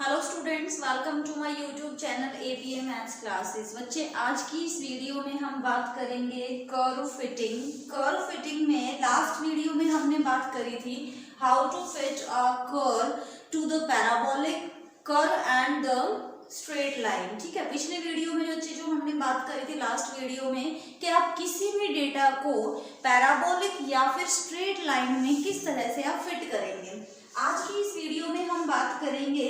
Hello students, welcome to my YouTube channel ABA maths classes. बच्चे, आज की इस वीडियो में हम बात करेंगे कर्व फिटिंग। कर्व फिटिंग में लास्ट वीडियो में हमने बात करी थी how to fit a curve to the parabolic curve and the straight line. ठीक है, पिछले वीडियो में बच्चे जो हमने बात करी थी लास्ट वीडियो में कि आप किसी भी डेटा को पैराबोलिक या फिर स्ट्रेट लाइन में किस तरह से आप फिट करेंगे। आज की इस वीडियो में हम बात करेंगे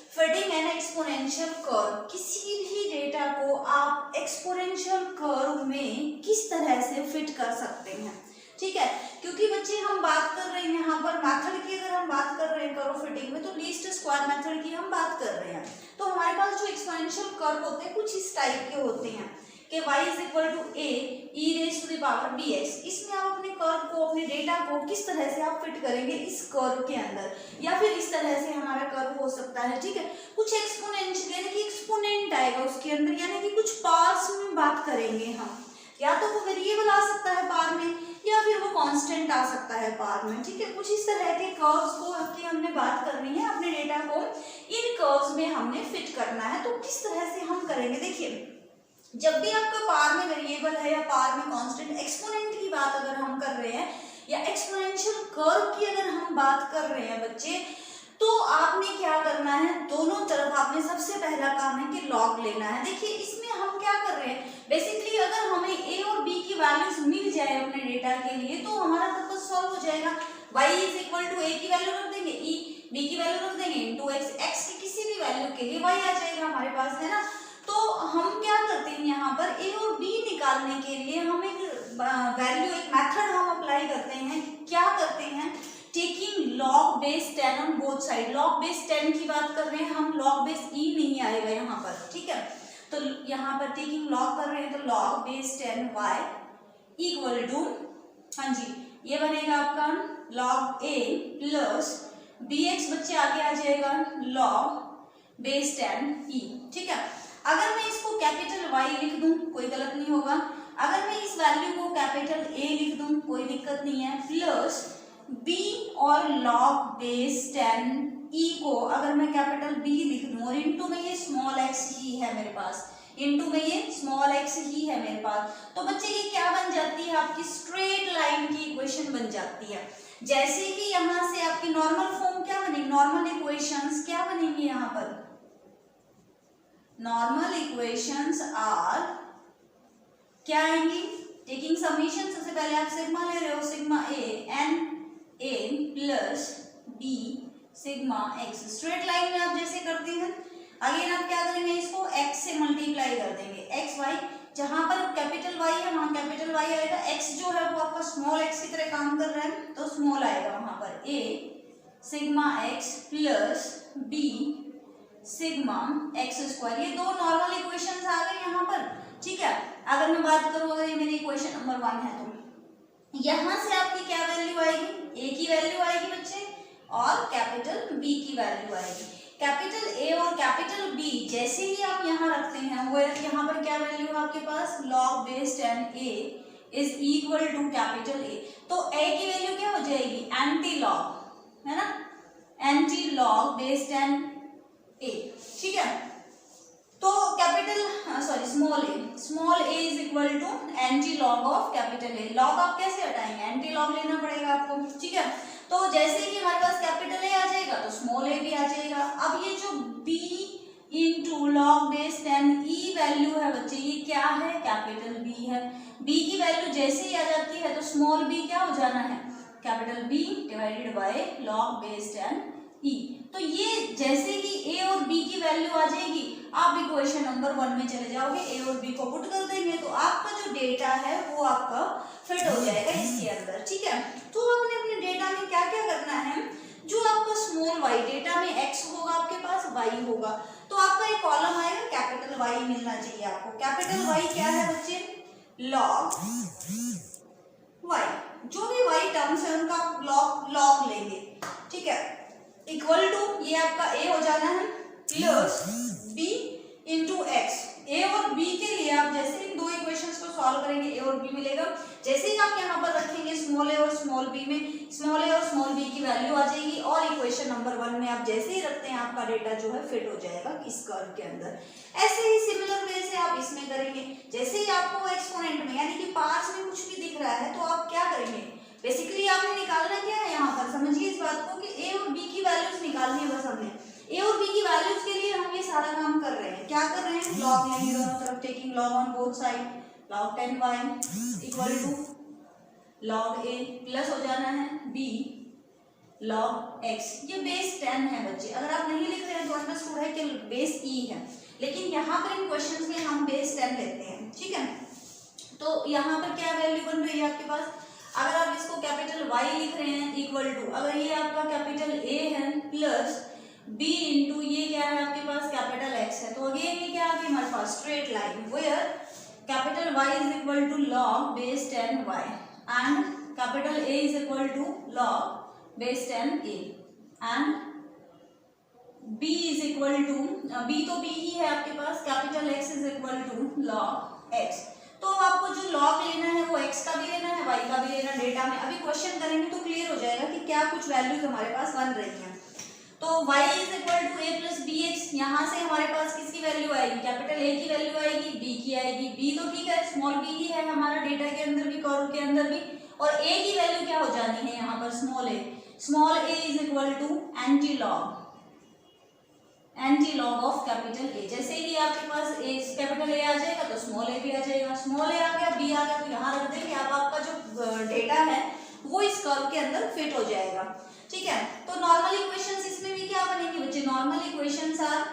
फिटिंग एन एक्सपोनेंशियल कर्व। किसी भी डेटा को आप एक्सपोनेंशियल कर्व में किस तरह से फिट कर सकते हैं। ठीक है, क्योंकि बच्चे हम बात कर रहे हैं यहाँ पर मेथड की, अगर हम बात कर रहे हैं कर्व फिटिंग में तो लीस्ट स्क्वायर मेथड की हम बात कर रहे हैं। तो हमारे पास जो एक्सपोनेंशियल कर्व होते हैं कुछ इस टाइप के होते हैं कि y is equal to a e raise to the power bx। इसमें आप अपने कर्व को, अपने डेटा को किस तरह से आप फिट करेंगे इस कर्व के अंदर, या फिर इस तरह से हमारा कर्व हो सकता है। ठीक है, कुछ एक्सपोनेंशियल यानी कि एक्सपोनेंट आएगा उसके अंदर, यानी कि कुछ पार्ट्स में बात करेंगे हम, या तो वो वेरिएबल आ सकता है पार में या फिर वो कांस्टेंट आ सकता है पार में। ठीक है, कुछ इस तरह के कर्व्स को आपकी हमने बात करनी है, अपने डेटा को इन कर्व्स में हमने फिट करना है। तो किस तरह से हम करेंगे, देखिए जब भी आपका पार में वेरिएबल है या पार में कांस्टेंट, एक्सपोनेंट की बात अगर हम कर रहे हैं या एक्सपोनेंशियल कर्व की अगर हम बात कर रहे हैं बच्चे, तो आपने क्या करना है, दोनों तरफ आपने सबसे पहला काम है कि लॉग लेना है। देखिए इसमें हम क्या कर रहे हैं, बेसिकली अगर हमें a और b की वैल्यूज मिल जाए अपने डेटा के लिए तो हमारा पर्पस सॉल्व हो जाएगा। y is equal to a की वैल्यू रख देंगे, e b की वैल्यू रख देंगे इनटू x, x की किसी भी वैल्यू के लिए y आ जाएगा हमारे पास, है ना। तो हम क्या करते हैं यहाँ पर a और b निकालने के लिए हम एक वैल्यू, एक मेथड हम अप्लाई करते हैं। क्या करते हैं, taking log base 10 on both side. Log base 10 की बात कर रहे हैं हम, लॉग बेस e नहीं आएगा यहाँ पर। ठीक है, तो यहाँ पर टेकिंग लॉग कर रहे हैं तो log base 10 y equal to, हाँ जी, ये बनेगा आपका लॉग a प्लस bx, बच्चे आगे आ जाएगा लॉग बेस 10 e। ठीक है, अगर मैं इसको कैपिटल Y लिख दूं कोई गलत नहीं होगा, अगर मैं इस वैल्यू को कैपिटल A लिख दूं कोई दिक्कत नहीं है, प्लस B और लॉग बेस 10 E को अगर मैं कैपिटल B लिख दूं और इनटू में ये स्मॉल x ही है मेरे पास, इनटू में ये स्मॉल x ही है मेरे पास, तो बच्चे ये क्या बन जाती है, आपकी स्ट्रेट लाइन की इक्वेशन बन जाती है। जैसे ही यहां से आपकी नॉर्मल फॉर्म क्या बनेगी, नॉर्मल इक्वेशंस क्या बनेंगी, यहाँ पर नॉर्मल इक्वेशंस आर क्या आएंगी, टेकिंग समीशन, सबसे पहले आप सिग्मा ले रहे हो, sigma A N A plus B sigma X. Straight line में आप जैसे करते हैं, अगेन आप क्या करेंगे, इसको x से मल्टीप्लाई कर देंगे, एक्स वाई, जहां पर कैपिटल Y है वहां कैपिटल Y आएगा, x जो है वो आपका स्मॉल x की तरह काम कर रहा है तो स्मॉल आएगा वहां पर, a sigma x plus b sigma X square. ये दो नॉर्मल इक्वेशंस आ गए यहाँ पर। ठीक है, अगर मैं बात करूँ, अगर ये मेरी इक्वेशन नंबर 1 है तो यहाँ से आपकी क्या वैल्यू आएगी, a की वैल्यू आएगी बच्चे और कैपिटल B की वैल्यू आएगी। कैपिटल A और कैपिटल B जैसे ही आप यहाँ रखते हैं वो यहाँ पर क्या वैल्यू है आपके पास, log base 10a is equal to capital A। तो a की वैल्यू क्या हो जाएगी, एंटी लॉग, है ना, एंटी लॉग बेस 10a। ठीक है, तो capital small a is equal to anti log of capital A। Log आप कैसे हटाएंगे, एंटी लॉग लेना पड़ेगा आपको। ठीक है, तो जैसे ही हमारे पास कैपिटल A आ जाएगा तो स्मॉल a भी आ जाएगा। अब ये जो b into log base 10e value है बच्चे, ये क्या है, कैपिटल B है। b की वैल्यू जैसे ही आ जाती है तो स्मॉल b क्या हो जाना है, capital B divided by log base 10e। तो ये जैसे ही a और b की वैल्यू आ जाएगी, आप इक्वेशन नंबर 1 में चले जाओगे, a और b को पुट कर देंगे तो आपका जो डेटा है वो आपका फिट हो जाएगा इसके अंदर। ठीक है, तो आपने अपने डेटा में क्या क्या करना है, जो आपका स्मॉल y डेटा में x होगा आपके पास, y होगा, तो आपका एक कॉलम आएगा कैपिटल Y मिलना चाहिए आपको। कैपिटल Y क्या है बच्चे, लॉग y, जो भी y टर्म्स है उनका लॉग लेंगे। ठीक है, इक्वल टू ये आपका a हो जाना है plus b into x. a और b के लिए आप जैसे इन दो इक्वेशंस को सॉल्व करेंगे a और b मिलेगा, जैसे ही आप यहाँ पर रखेंगे स्मॉल ए और स्मॉल बी में, स्मॉल ए और स्मॉल बी की वैल्यू आ जाएगी और इक्वेशन नंबर 1 में आप जैसे ही रखते हैं आपका डेटा जो है फिट हो जाएगा इस कर्व के अंदर। ऐसे ही सिमिलर वे से आप इसमें करेंगे। जैसे ही आपको एक्सपोनेंट में यानी कि पार्ट्स में कुछ भी दिख रहा है तो आप क्या करेंगे, बेसिकली आपने निकालना क्या है यहाँ पर, समझिए इस बात को कि ए और बी की वैल्यूज निकालनी है बस हमने। ए और बी की वैल्यूज के लिए हम ये सारा काम कर रहे हैं। क्या कर रहे हैं, लॉग लेंगे दोनों तरफ, taking log on both side, log 10y equal to log a plus हो जाना है b log x। ये बेस 10 है बच्चे, अगर आप नहीं लिख रहे हैं तो अंडरस्टूड है कि बेस e है, लेकिन यहाँ पर इन क्वेश्चंस में हम बेस 10 लेते हैं, ठीक है। तो यहाँ पर क्या वैल्यू बन रही है आपके पास, अगर आप इसको कैपिटल Y लिख रहे हैं इक्वल टू, अगर ये आपका कैपिटल A है प्लस b इंटू ये क्या है आपके पास कैपिटल X है, तो अगेन ये क्या आ गया हमारे पास straight line where capital Y is equal to log base 10y and capital A is equal to log base 10a and b is equal to b तो b ही है आपके पास, capital X is equal to log x। तो आपको जो log लेना है वो x का भी लेना है, y का भी लेना है डेटा में। अभी क्वेश्चन करेंगे तो क्लियर हो जाएगा कि क्या कुछ वैल्यूज हमारे पास बन रही हैं। तो y is equal to a plus bx, यहाँ से हमारे पास किसकी वैल्यू आएगी, कैपिटल A की वैल्यू आएगी, b की आएगी, b तो ठीक है स्मॉल b ही है हमारा डेटा के अंदर भी, कर्व के अंदर भी, और a की वैल्यू क्या हो जानी है यहाँ पर small a। Small a is equal to anti log of capital A। जैसे ही आपके पास कैपिटल A आ जाएगा तो स्मॉल a भी आ जाएगा, स्मॉल a आ गया, b आ गया, तो यहाँ रख देंगे, अब आपका जो डेटा है वो इस कर्व के अंदर फिट हो जाएगा, ठीक है। तो नॉर्मल इक्वेशंस इसमें भी क्या बनेंगी बच्चे, normal equations are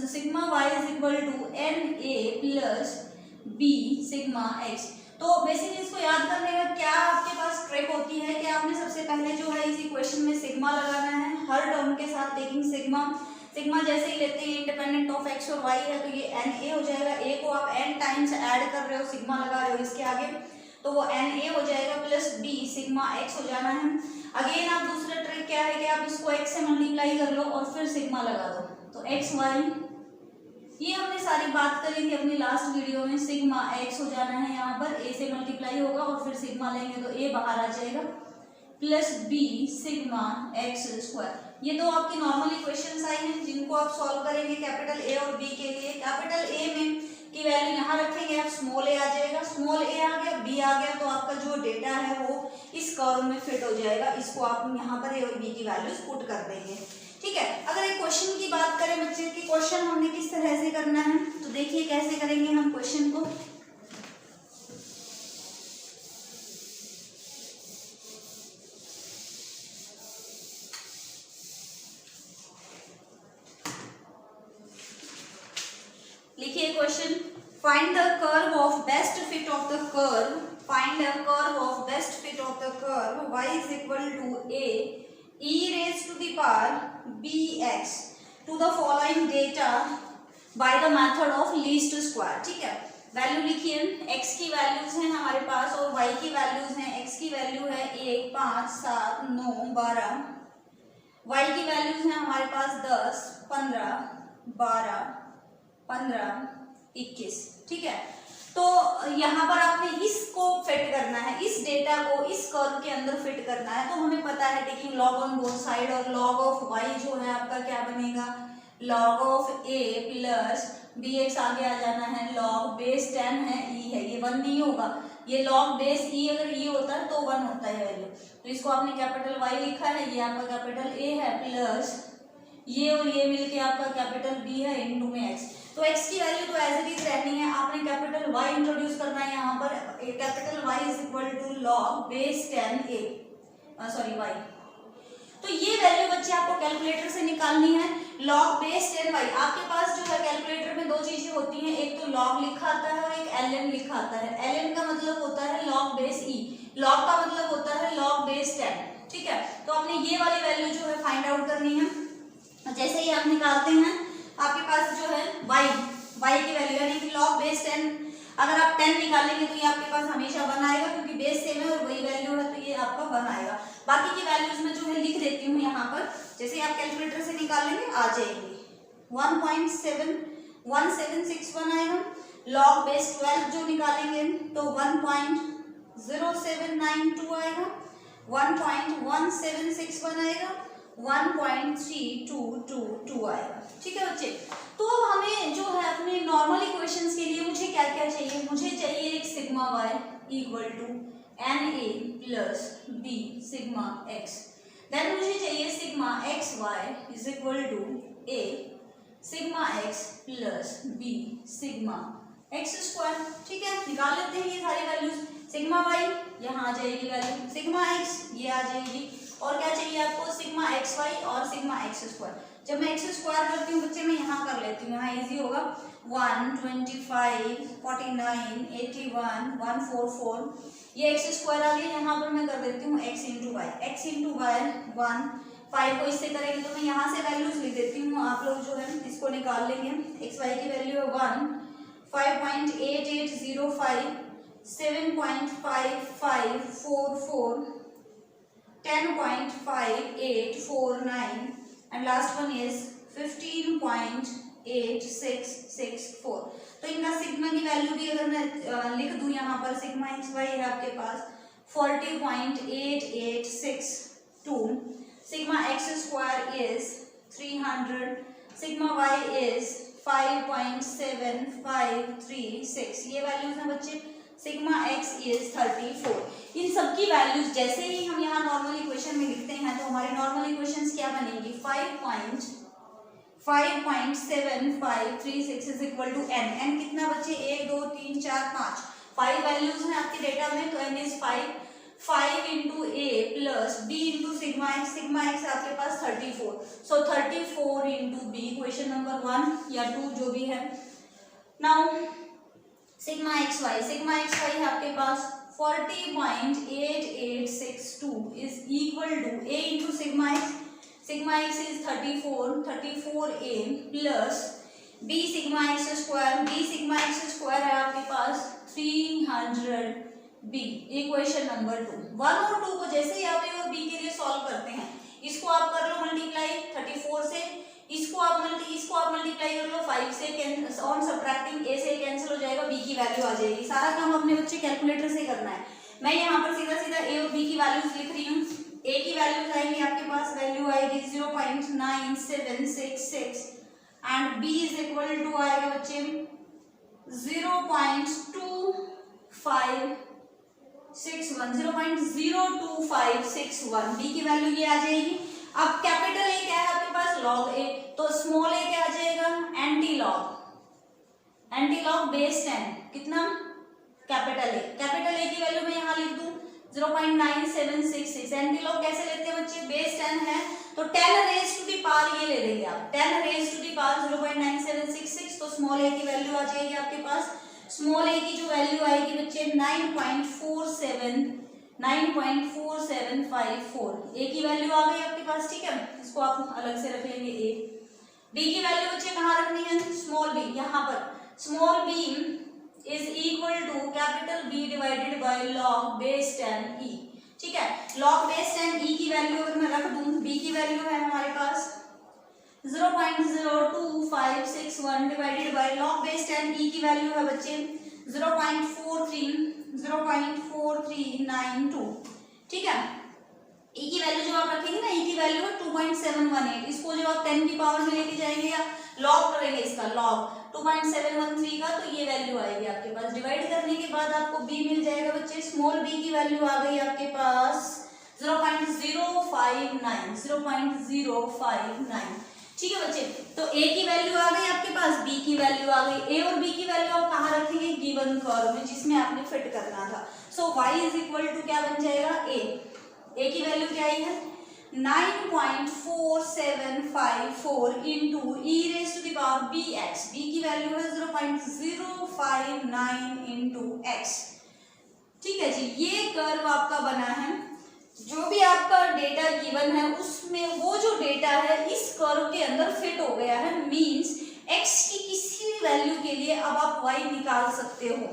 sigma y is equal to N A plus B sigma x। तो बेसिकली इसको याद करने का क्या आपके पास ट्रिक होती है कि आपने सबसे पहले जो है इस इक्वेशन में सिग्मा लगाना है हर टर्म के साथ, टेकिंग सिग्मा। सिग्मा जैसे ही लेते हैं इंडिपेंडेंट ऑफ x और y है तो ये एन ए हो जाएगा, a को आप n टाइम्स ऐड कर रहे हो, सिग्मा लगा रहे हो इसके आगे, तो वो एन ए हो जाएगा प्लस b सिग्मा x हो जाना है। अगेन आप दूसरा ट्रिक क्या है कि आप इसको x से मल्टीप्लाई कर लो और फिर सिग्मा लगा दो, तो x y, ये हमने सारी बात करी थी अपनी लास्ट वीडियो में। सिग्मा x हो जाना है यहाँ पर, a से मल्टीप्लाई होगा और फिर सिग्मा लेंगे तो a बाहर आ जाएगा plus b sigma x square. ये दो आपकी नॉर्मल इक्वेशंस आई हैं जिनको आप सॉल्व करेंगे कैपिटल A और B के लिए। कैपिटल A में की वैल्यू यहाँ रखेंगे आप, स्मॉल a आ जाएगा, स्मॉल a आ गया, b आ गया, तो आपका जो डेटा है वो इस कर्व में फिट हो जाएगा। इसको आप यहाँ पर a और b की वैल्यूज पुट कर देंगे, ठीक है। अगर एक क्वेश्चन की बात करें बच्चे की, क्वेश्चन हमने किस तरह से करना है तो देखिए कैसे करेंगे हम क्वेश्चन को। लिखिए question, find the curve of best fit of the curve, find the curve of best fit of the curve y is equal to a e raised to the power bx to the following data by the method of least square, ठीक है। Value लिखिए, x की values हैं हमारे पास और y की values हैं। x की वैल्यू है 1 5 7 9 12, y की वैल्यूज हैं हमारे पास 10 15 12 15 21, ठीक है। तो यहाँ पर आपने इसको फिट करना है, इस डेटा को इस कर्व के अंदर फिट करना है। तो हमें पता है taking log on both side, और लॉग ऑफ y जो है आपका क्या बनेगा, log of a plus bx आगे आ जाना है, लॉग बेस 10 है e है, ये 1 नहीं होगा, ये लॉग बेस e अगर e होता है तो 1 होता है वैल्यू। तो इसको आपने कैपिटल Y लिखा है, ये आपका कैपिटल A है प्लस ये और ये मिलके आपका कैपिटल B है इनटू में x। तो x की वैल्यू तो एज इट इज रहनी है, आपने कैपिटल Y इंट्रोड्यूस करना है यहाँ पर। Capital Y is equal to log base 10a sorry y। तो ये वैल्यू बच्चे आपको कैलकुलेटर से निकालनी है, लॉग बेस 10y। आपके पास जो है कैलकुलेटर में दो चीजें होती हैं, एक तो लॉग लिखा आता है और एक ln लिखा आता है। ln का मतलब होता है लॉग बेस e, लॉग का मतलब होता है लॉग बेस 10, ठीक है। तो आपने ये वाली वैल्यू जो है फाइंड आउट करनी है। जैसे ही आप निकालते हैं आपके पास जो है y की वैल्यू यानी कि लॉग बेस 10, अगर आप 10 निकालेंगे तो ये आपके पास हमेशा 1 आएगा क्योंकि बेस सेम है और वही वैल्यू है, तो ये आपका 1 आएगा। बाकी की वैल्यूज में जो है लिख देती हूँ यहाँ पर, जैसे ही आप कैलकुलेटर से निकालेंगे आ जाएंगी। 1.1761 आएगा, लॉग बेस 12 जो निकालेंगे तो 1.0 0.0792 आएगा, 1.1761 आएगा, 1.3222 आएगा। ठीक है बच्चे, तो अब हमें जो है अपने नॉर्मल इक्वेशंस के लिए मुझे क्या क्या चाहिए, मुझे चाहिए एक sigma y equal to NA plus B sigma x, then मुझे चाहिए sigma xy is equal to A sigma x plus B sigma x square. ठीक है, निकाल लेते हैं ये सारी वैल्यूज। सिग्मा y यहाँ आ जाएगी वैल्यू, सिग्मा x ये आ जाएगी, और क्या चाहिए आपको, सिग्मा xy और सिग्मा x स्क्वायर। जब मैं x स्क्वायर करती हूँ बच्चे मैं यहाँ कर लेती हूँ, यहाँ इजी होगा, 125 49 81 144, ये x स्क्वायर आ गया, यहाँ पर मैं कर देती हूँ x इंटू वाई, 1 5 को इससे करेंगे तो मैं यहाँ से वैल्यूज लिख देती हूँ, आप लोग जो है इसको निकाल लेंगे। x y की वैल्यू है 1 5.8805 7.5544 10.5849 and last one is 15.8664। तो इनका सिग्मा की वैल्यू भी अगर मैं लिख दूं यहाँ पर, सिग्मा एक्स वाई है आपके पास 40.8862, sigma X square is 300, sigma Y is 5.7536, ये वैल्यूज हैं बच्चे। Sigma X is 34। इन सब की वैल्यूज जैसे ही हम यहाँ नॉर्मल इक्वेशन में लिखते हैं तो हमारी नॉर्मल इक्वेशंस क्या बनेगी, 5.7536 is equal to n। n कितना बच्चे, 1 2 3 4 5, 5 वैल्यूज हैं आपके डेटा में, तो n is 5 into a plus b into sigma x आपके पास 34, सो 34 इंटू b, इक्वेशन नंबर 1 या 2 जो भी है। नाउ सिग्मा एक्स वाई है आपके पास 40.8862 is equal to a into sigma X is 34a plus b sigma X square है आपके पास 300b, इक्वेशन नंबर 2। 1 और 2 को जैसे ही आप a और b के लिए सॉल्व करते हैं, इसको आप कर लो मल्टीप्लाई 34 से, इसको आप मल्टीप्लाई कर लो 5 से, ऑन सब्ट्रैक्टिंग a से कैंसिल हो जाएगा, b की वैल्यू आ जाएगी। सारा काम अपने बच्चे कैलकुलेटर से करना है। मैं यहाँ पर सीधा a और b की वैल्यूज लिख रही हूँ। a की वैल्यूज आएंगी आपके पास, वैल्यू आएगी 0.9766 and b is equal to आएगा बच्चे 0.02561, b की वैल्यू ये आ जाएगी। अब कैपिटल ए क्या है आपके पास, लॉग ए, तो स्मॉल ए क्या आ जाएगा, एंटी लॉग बेस 10, कितना, कैपिटल ए की वैल्यू मैं यहाँ लिख दूं 0.9766। एंटी लॉग कैसे लेते हैं बच्चे, बेस 10 है तो 10 रेज टू दी पावर ये ले लेंगे आप, 10 रेज टू दी पावर 0.9766, तो स्मॉल ए की वैल्यू आ जाएगी आपके पास। स्मॉल ए की जो वैल्यू आएगी बच्चे 9.4754, ए की वैल्यू आ गई आपके पास। ठीक है, इसको आप अलग से रख लेंगे ए। बी की वैल्यू बच्चे कहाँ रखनी है, स्मॉल बी, यहाँ पर small B is equal to capital B divided by log base 10 E. ठीक है, लॉग बेस 10 ई की वैल्यू अगर मैं रख दूं, बी की वैल्यू है हमारे पास 0.02561 डिवाइडेड बाय लॉग बेस 10 ई की वैल्यू है बच्चे 0.4392। ठीक है, ई की वैल्यू जो आप रखेंगे ना, ई की वैल्यू है 2.718, इसको जो आप 10 की पावर में लेके जाएंगे या लॉग करेंगे इसका लॉग 2.713 का, तो ये वैल्यू आएगी आपके पास। डिवाइड करने के बाद आपको बी मिल जाएगा बच्चे, स्मॉल बी की वैल्यू आ गई आपके पास 0.059। ठीक है बच्चे, तो ए की वैल्यू आ गई आपके पास, बी की वैल्यू आ गई। ए और बी की वैल्यू आप कहाँ रखेंगे, गिवन कर्व में जिसमें आपने फिट करना था। सो y इज इक्वल टू क्या बन जाएगा, ए की वैल्यू क्या आई है 9.4754 into E raise to the power B X, B की वैल्यू है 0.059 इंटू एक्स। ठीक है जी, ये कर्व आपका बना है। जो भी आपका डेटा गिवन है उसमें वो जो डेटा है इस कर्व के अंदर फिट हो गया है, मींस x की किसी भी वैल्यू के लिए अब आप y निकाल सकते हो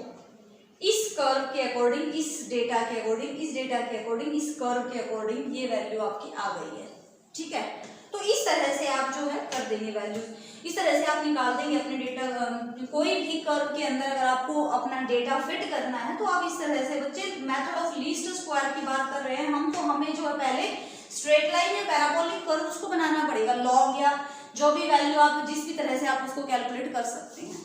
इस कर्व के अकॉर्डिंग, इस डेटा के अकॉर्डिंग, इस डेटा के अकॉर्डिंग, इस कर्व के अकॉर्डिंग ये वैल्यू आपकी आ गई है। ठीक है, तो इस तरह से आप जो है कर देंगे वैल्यूज। इस तरह से आप निकाल देंगे अपने डेटा। कोई भी कर्व के अंदर अगर आपको अपना डेटा फिट करना है तो आप इस तरह से, बच्चे मेथड ऑफ लीस्ट स्क्वायर की बात कर रहे हैं हम, तो हमें जो है पहले स्ट्रेट लाइन या पैराबोलिक कर्व उसको बनाना पड़ेगा। लॉग या जो भी वैल्यू आप जिस भी तरह से आप उसको कैलकुलेट कर सकते हैं।